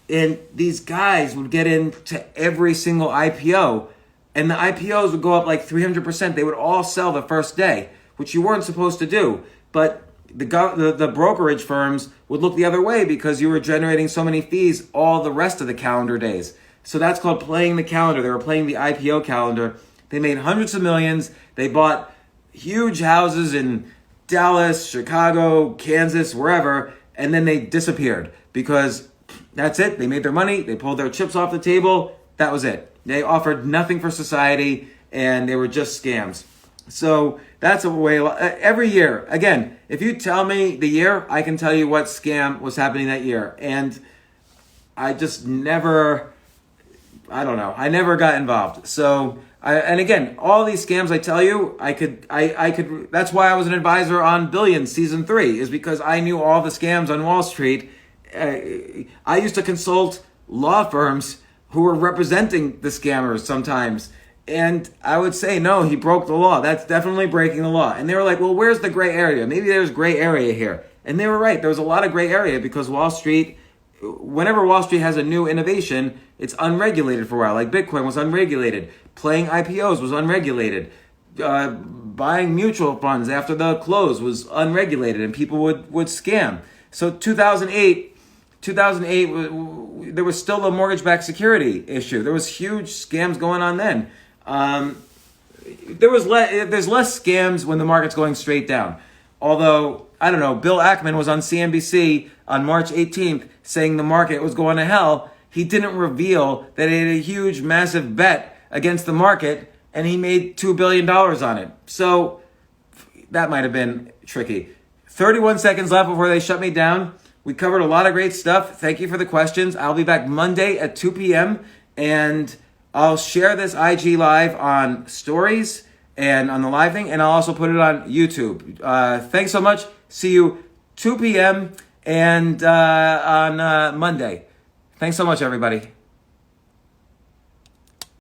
And these guys would get into every single IPO, and the IPOs would go up like 300%. They would all sell the first day, which you weren't supposed to do. But the brokerage firms would look the other way because you were generating so many fees all the rest of the calendar days. So that's called playing the calendar. They were playing the IPO calendar. They made hundreds of millions. They bought huge houses in Dallas, Chicago, Kansas, wherever, and then they disappeared because that's it. They made their money. They pulled their chips off the table. That was it. They offered nothing for society, and they were just scams. So that's a way. Every year, again, if you tell me the year, I can tell you what scam was happening that year. And I just never, I never got involved. So, and again, all these scams I tell you, I could, that's why I was an advisor on Billions season 3, is because I knew all the scams on Wall Street. I used to consult law firms who were representing the scammers sometimes. And I would say, no, he broke the law. That's definitely breaking the law. And they were like, well, where's the gray area? Maybe there's gray area here. And they were right. There was a lot of gray area because Wall Street, whenever Wall Street has a new innovation, it's unregulated for a while. Like Bitcoin was unregulated. Playing IPOs was unregulated. Buying mutual funds after the close was unregulated, and people would scam. So 2008, there was still a mortgage-backed security issue. There was huge scams going on then. There's less scams when the market's going straight down. Although, I don't know, Bill Ackman was on CNBC on March 18th saying the market was going to hell. He didn't reveal that he had a huge, massive bet against the market, and he made $2 billion on it. So that might have been tricky. 31 seconds left before they shut me down. We covered a lot of great stuff. Thank you for the questions. I'll be back Monday at 2 p.m. and I'll share this IG Live on stories and on the live thing, and I'll also put it on YouTube. Thanks so much. See you 2 p.m. and on Monday. Thanks so much, everybody.